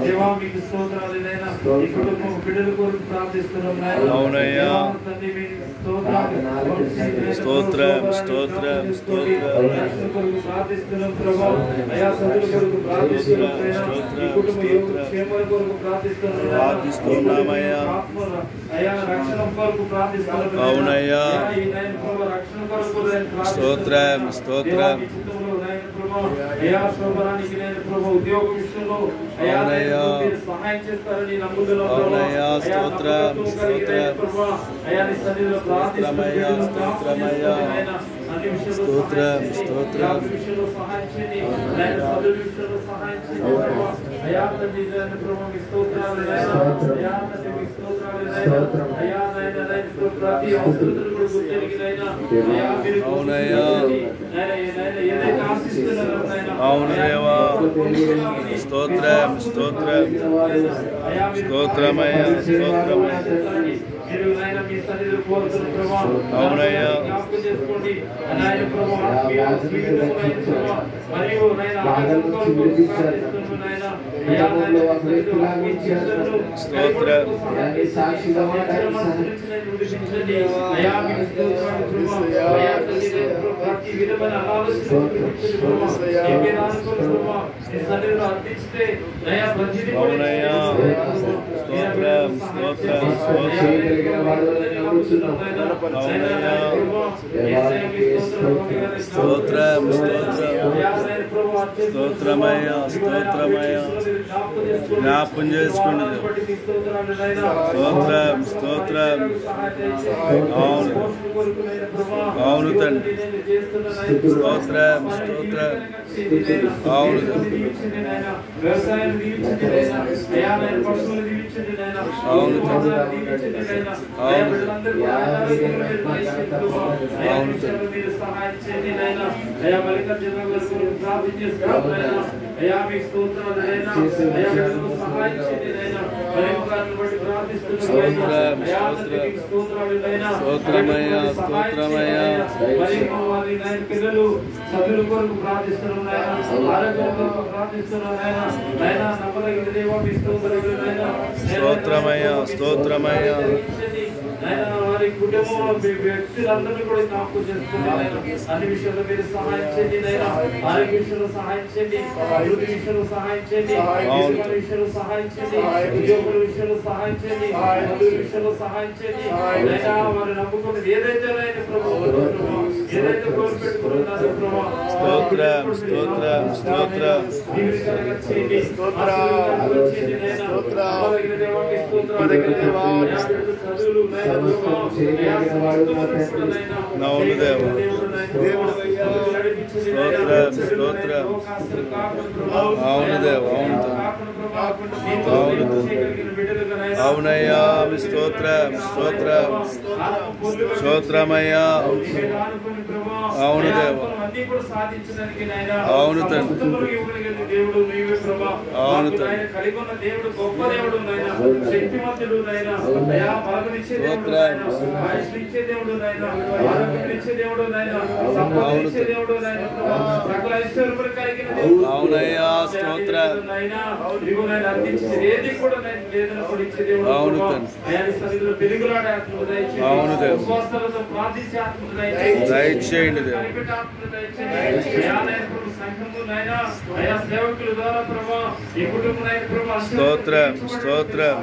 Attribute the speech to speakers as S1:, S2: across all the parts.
S1: దేవా మీకు స్తోత్రాలు నాయనా ఈ కుటుంబం బిడ్డల కొరకు ప్రార్థిస్తున్నాం నాయనా అవునయ్యా తండ్రి మీకు స్తోత్రం స్తోత్రం స్తోత్రం కొరకు ప్రార్థిస్తున్నాం ప్రభువా అయా సదుల కొరకు ప్రార్థిస్తున్నాం ఈ కుటుంబం క్షేమల కొరకు ప్రార్థిస్తున్నామయ్యా అయా రక్షణ కొరకు ప్రార్థిస్తున్నాం అవునయ్యా ఈ నాయన ప్రభువా రక్షణ కొరకు స్తోత్రం స్తోత్రం అయా శోభరానికి నేను ప్రభు ఉద్యోగ విషయంలో అయా మీరు సహాయం చేస్తారని నమ్ముతున్నాను అవునయ్యా స్తోత్రం స్తోత్రం అయా నీ సన్నిధిలో ప్రార్థిస్తున్నామయ్యా స్తోత్రమయ్యా స్తోత్రం స్తోత్రం విషయంలో సహాయం చేయండి నేను సదుల విషయంలో సహాయం చేయండి అయా తండ్రి నేను ప్రభు మీ స్తోత్రాలు అయా తండ్రి మీ స్తోత్రాలు అయా నాయన ప్రతి అవసరతను కూడా గుర్తిరిగినైనా అయా మీరు అవునయ్యా ఏదైతే ఆశిస్తున్నారో అవును దేవా స్తోత్రం స్తోత్రం స్తోత్రమయ్యా స్తోత్రమయ్యా అవునయ్యా స్తోత్రం అవునయ్యా స్తోత్రం స్తోత్రం స్తోత్రం స్తోత్రమయ్యా స్తోత్రమయ్యా జ్ఞాపకం చేసుకోండి స్తోత్రం స్తోత్రం అవును అవును తండ్రి స్తోత్రం స్తోత్రం అవును అవును స్తోత్రమయ్యా స్తోత్రమయ్యా పిల్లలు సభ్యుల కొరకు ప్రార్థిస్తున్నాం స్తోత్రమయ్యా స్తోత్రమయ్యా వారి కుటుంబంలో వ్యక్తులందరినీ కూడా జ్ఞాపకం చేసుకున్నాను అన్ని విషయాల్లో మీరు సహాయం చేయండి ఆరోగ్య విషయంలో సహాయం చేయండి అభివృద్ధి విషయంలో సహాయం చేయండి విషయంలో సహాయం చేయండి ఉద్యోగుల విషయంలో సహాయం చేయండి అభివృద్ధి విషయంలో సహాయం చేయండి వారు నమ్ముకున్నది ఏదైతే ఏదైతే కోరి పెట్టుకున్నారో ప్రభావ స్తోత్రం స్తోత్రం స్తోత్రం చేయండి అవును దేవా స్తోత్రం స్తోత్రం అవును దేవా అవును అవునయ్యా మీ స్తోత్రం స్తోత్రం స్తోత్రమయ్యా అవును దేవా అవును తండ్రి అవును తండ్రి దేవుడు గొప్ప దేవుడు శక్తిమంతుడు అవునయ్యా స్తోత్రం అవును అవును దయచేయండి స్తోత్రం స్తోత్రం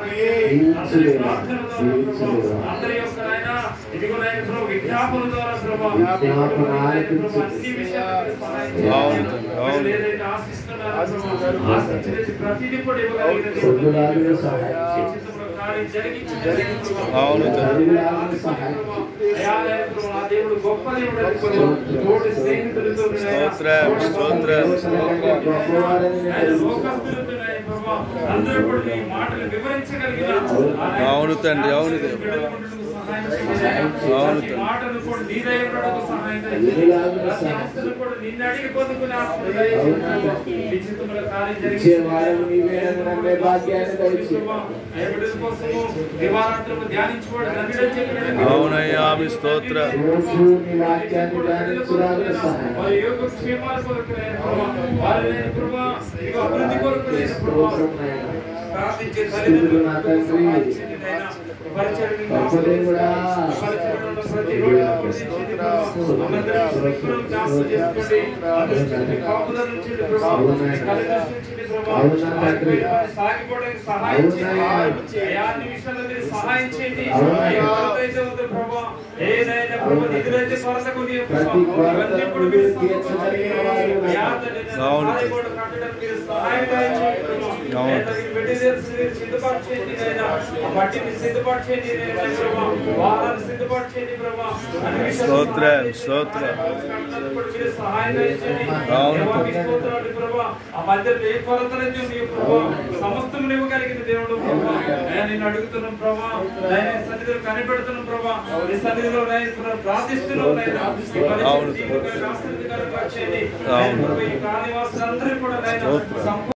S1: అవును అవును స్తోత్రం స్తోత్రం అవును తండ్రి అవును సహాయం చేయండి. ప్రతి మాటను కూడా నీ దయకు సహాయం చేయండి. ప్రతి ఆస్తులు కూడా నిన్ను అడిగి పొందుకునే ఆస్తులు దయచేయండి. విచిత్రముల కార్యం జరిగించేవాడు నీవే అని నమ్మే భాగ్యాన్ని దయచేయండి. ఐబిడిస్ కోసము దివారాత్రము ధ్యానించుకోవడం నన్ను చెప్పినట్టు
S2: అవునయ్యా మీ స్తోత్రం.
S1: రోజు నీ వాక్యాన్ని ధ్యానించుకోవడానికి సహాయం. వారి యోగ క్షేమాల కొరకు వారి ప్రభా ఇక అభివృద్ధి కొరకు ప్రార్థించే తల్లిదండ్రులు నా తండ్రి సాగిపోవడానికి సహాయం చేయండి. సహాయం చేయండి. ప్రభావ ఏదైనా ప్రభు నిధులైతే కొరతకు
S2: స్తోత్రం స్తోత్రం.
S1: సమస్తం ఇవ్వగలిగిన దేవుడు నేను అడుగుతున్నాం ప్రభా, సన్నిధిలో కనిపెడుతున్నాం ప్రభా, ఈ సన్నిధిలో ప్రార్థిస్తున్నాం. ఈ కాళీవాసులందరూ కూడా